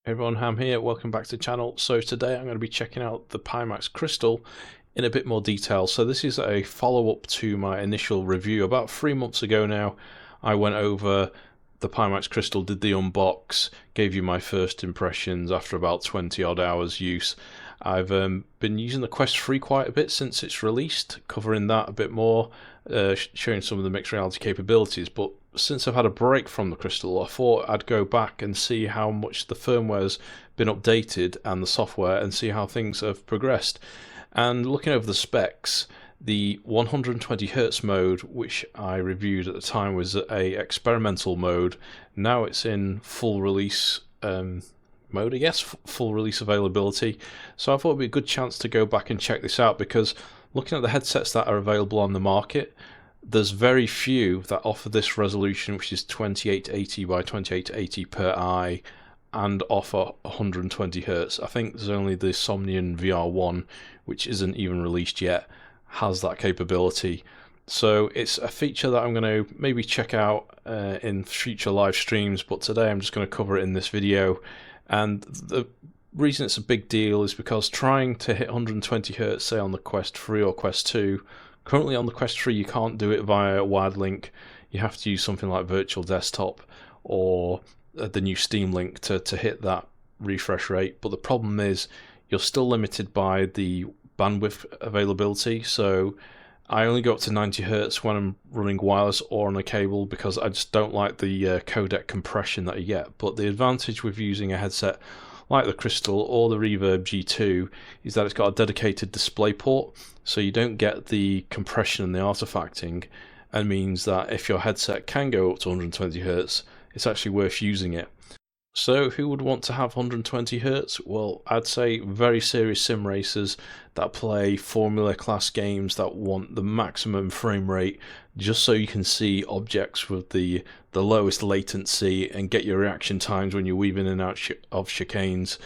Hey everyone, Ham here, welcome back to the channel. So today I'm going to be checking out the Pimax Crystal in a bit more detail. So this is a follow-up to my initial review. About 3 months ago now, I went over the Pimax Crystal, did the unbox, gave you my first impressions after about 20 odd hours use. I've been using the Quest 3 quite a bit since it's released, covering that a bit more, showing some of the mixed reality capabilities, but since I've had a break from the Crystal, I thought I'd go back and see how much the firmware's been updated and the software and see how things have progressed. And looking over the specs, the 120Hz mode, which I reviewed at the time, was a experimental mode. Now it's in full release mode, I guess, full release availability. So I thought it'd be a good chance to go back and check this out, because looking at the headsets that are available on the market, there's very few that offer this resolution, which is 2880 by 2880 per eye, and offer 120Hz. I think there's only the Somnian VR1, which isn't even released yet, has that capability. So it's a feature that I'm going to maybe check out in future live streams, but today I'm just going to cover it in this video. And the reason it's a big deal is because trying to hit 120Hz, say on the Quest 3 or Quest 2, currently on the Quest 3 you can't do it via wide link. You have to use something like Virtual Desktop or the new Steam Link to hit that refresh rate. But the problem is you're still limited by the bandwidth availability. So I only go up to 90Hz when I'm running wireless or on a cable, because I just don't like the codec compression that you get. But the advantage with using a headset like the Crystal or the Reverb G2 is that it's got a dedicated display port, so you don't get the compression and the artifacting, and means that if your headset can go up to 120Hz, it's actually worth using it. So who would want to have 120Hz? Well, I'd say very serious sim racers that play Formula class games that want the maximum frame rate, just so you can see objects with the lowest latency and get your reaction times when you're weaving in and out of chicanes.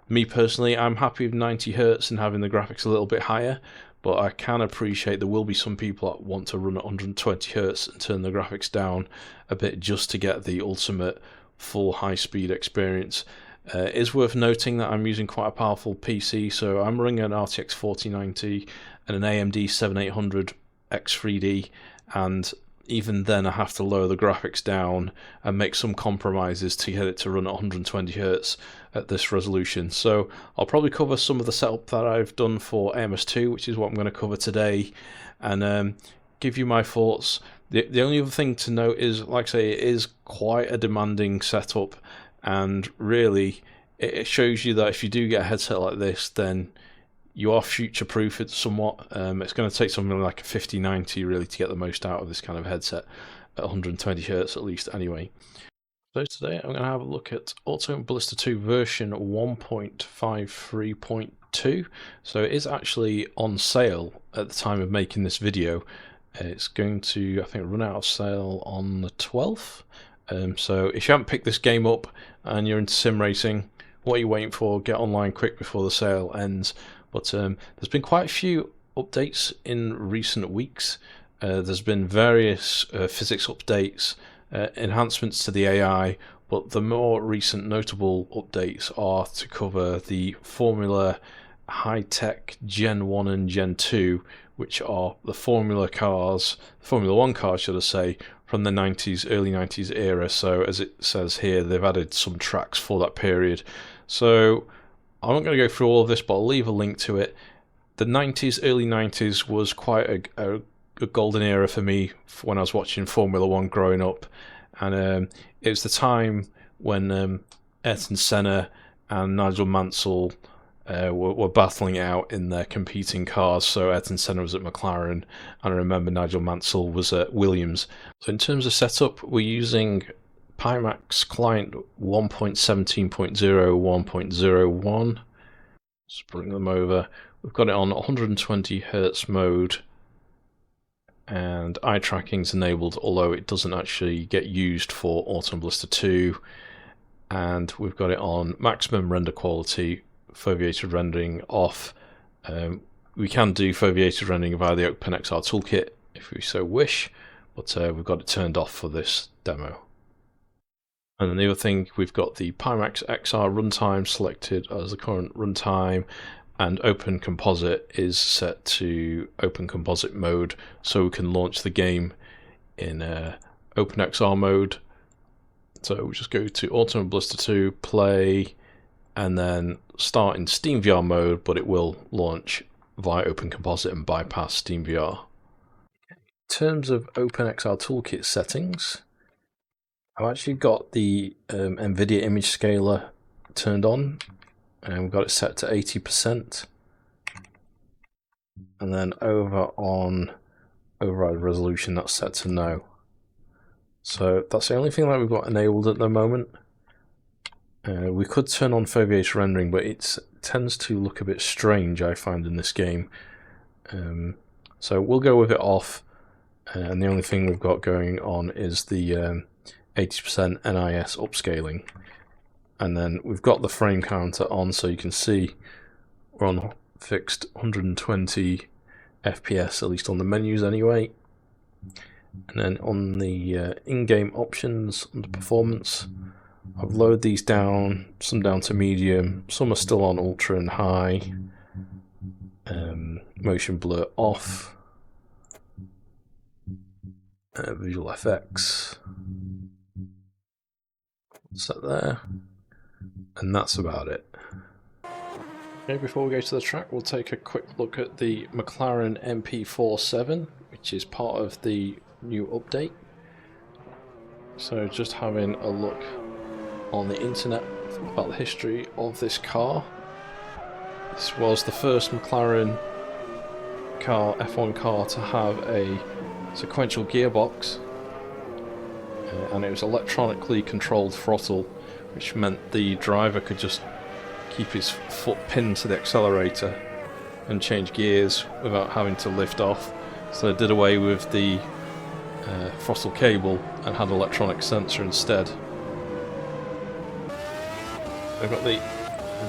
Me personally, I'm happy with 90Hz and having the graphics a little bit higher, but I can appreciate there will be some people that want to run at 120Hz and turn the graphics down a bit just to get the ultimate full high-speed experience. It is worth noting that I'm using quite a powerful PC, so I'm running an RTX 4090 and an AMD 7800 X3D, and even then I have to lower the graphics down and make some compromises to get it to run at 120Hz at this resolution. So I'll probably cover some of the setup that I've done for AMS2, which is what I'm going to cover today, and give you my thoughts. The only other thing to note is, like I say, it is quite a demanding setup, and really it shows you that if you do get a headset like this, then you are future-proof it somewhat. It's going to take something like a 5090 really to get the most out of this kind of headset at 120Hz at least anyway. So today I'm going to have a look at Auto Ballista 2 version 1.53.2. So it is actually on sale at the time of making this video. It's going to, I think, run out of sale on the 12th. So if you haven't picked this game up and you're into sim racing, what are you waiting for? Get online quick before the sale ends. But there's been quite a few updates in recent weeks. There's been various physics updates, enhancements to the AI, but the more recent notable updates are to cover the Formula High-Tech Gen 1 and Gen 2, which are the Formula cars, Formula 1 cars should I say, from the 90s, early 90s era. So as it says here, they've added some tracks for that period. So I'm not going to go through all of this, but I'll leave a link to it. The 90s, early 90s was quite a golden era for me when I was watching Formula 1 growing up. And it was the time when Ayrton Senna and Nigel Mansell were battling it out in their competing cars. So Ayrton Senna was at McLaren, and I remember Nigel Mansell was at Williams. So in terms of setup, we're using Pimax client 1.17.0, 1.01. Let's bring them over. We've got it on 120Hz mode, and eye tracking is enabled, although it doesn't actually get used for Auto Ballista 2. And we've got it on maximum render quality, foveated rendering off. We can do foveated rendering via the OpenXR toolkit if we so wish, but we've got it turned off for this demo. And then the other thing, we've got the Pimax XR runtime selected as the current runtime, and Open Composite is set to Open Composite mode, so we can launch the game in OpenXR mode. So we'll just go to Ultimate Blister 2, play, and then start in SteamVR mode, but it will launch via Open Composite and bypass SteamVR. In terms of OpenXR Toolkit settings, I've actually got the NVIDIA image scaler turned on, and we've got it set to 80%. And then over on override resolution, that's set to no. So that's the only thing that we've got enabled at the moment. We could turn on foveated rendering, but it tends to look a bit strange, I find, in this game. So we'll go with it off, and the only thing we've got going on is the 80% NIS upscaling. And then we've got the frame counter on, so you can see we're on fixed 120 FPS, at least on the menus anyway. And then on the in-game options, under performance, I've lowered these down, some down to medium, some are still on ultra and high. Motion blur off. Visual FX set there, and that's about it. Okay, before we go to the track, we'll take a quick look at the McLaren MP4 7, which is part of the new update. So just having a look on the internet about the history of this car. This was the first McLaren car, F1 car, to have a sequential gearbox, and it was electronically controlled throttle, which meant the driver could just keep his foot pinned to the accelerator and change gears without having to lift off. So they did away with the throttle cable and had an electronic sensor instead. I've got the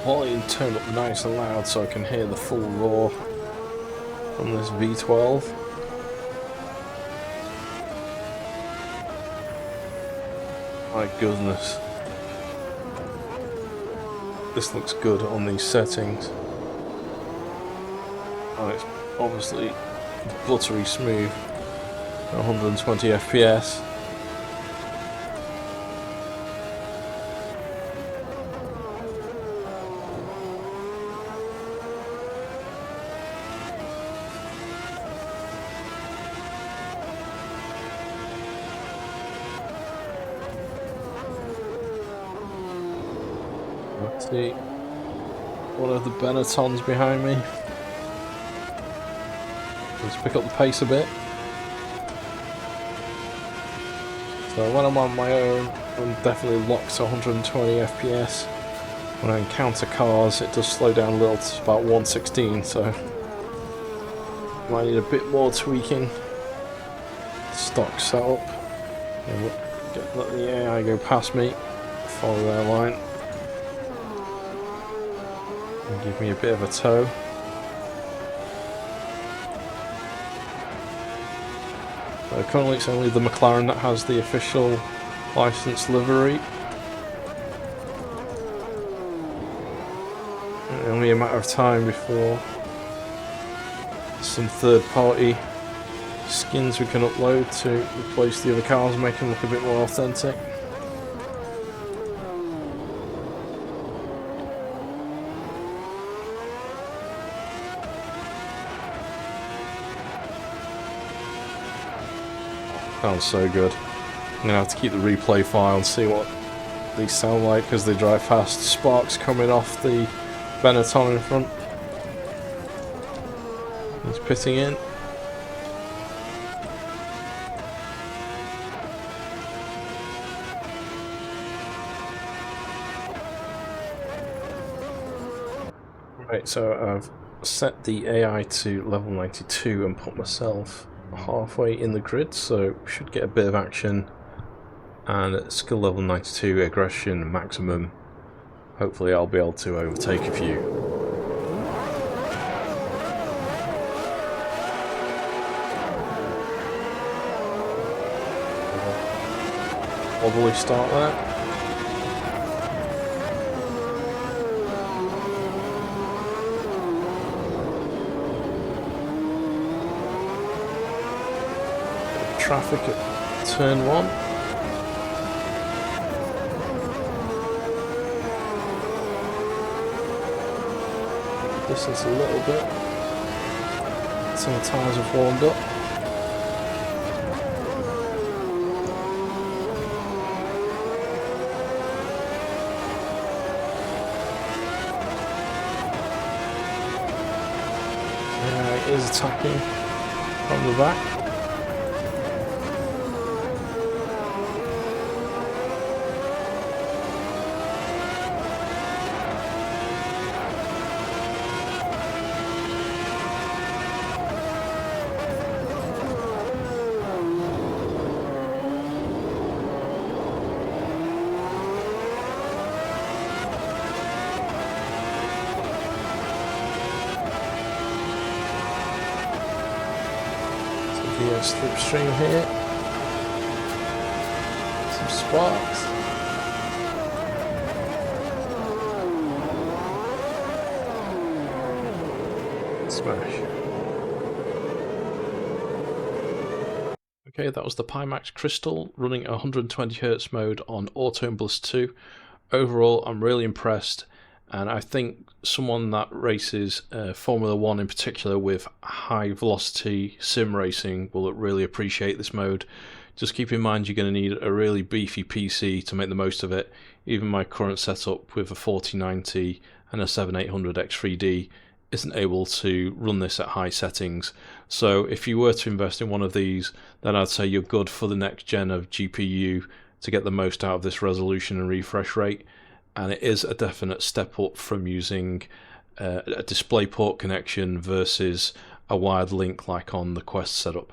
volume turned up nice and loud so I can hear the full roar from this V12. My goodness. This looks good on these settings. Oh, it's obviously buttery smooth. 120 FPS. Let's see. One of the Benettons behind me. Let's pick up the pace a bit. So when I'm on my own, I'm definitely locked to 120 FPS. When I encounter cars, it does slow down a little to about 116, so might need a bit more tweaking. Stock setup. Let the AI go past me, follow their line, and give me a bit of a tow. Currently it's only the McLaren that has the official licensed livery. Only a matter of time before some third-party skins we can upload to replace the other cars and make them look a bit more authentic. Sounds so good. I'm gonna have to keep the replay file and see what these sound like as they drive past. Sparks coming off the Benetton in front. He's pitting in. Right, so I've set the AI to level 92 and put myself halfway in the grid, so we should get a bit of action. And at skill level 92, aggression maximum, hopefully I'll be able to overtake a few. Wobbly start there. traffic at turn 1. Distance a little bit. Some of the tyres have warmed up. It is attacking from the back. Slipstream here, some sparks. Smash. Okay, that was the Pimax Crystal running 120Hz mode on Auto and Bliss 2. Overall, I'm really impressed, and I think someone that races Formula 1 in particular with high velocity sim racing will really appreciate this mode. Just keep in mind you're going to need a really beefy PC to make the most of it. Even my current setup with a 4090 and a 7800 X3D isn't able to run this at high settings. So if you were to invest in one of these, then I'd say you're good for the next gen of GPU to get the most out of this resolution and refresh rate. And it is a definite step up from using a DisplayPort connection versus a wired link like on the Quest setup.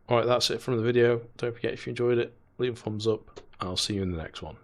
Alright, that's it from the video. Don't forget, if you enjoyed it, leave a thumbs up. I'll see you in the next one.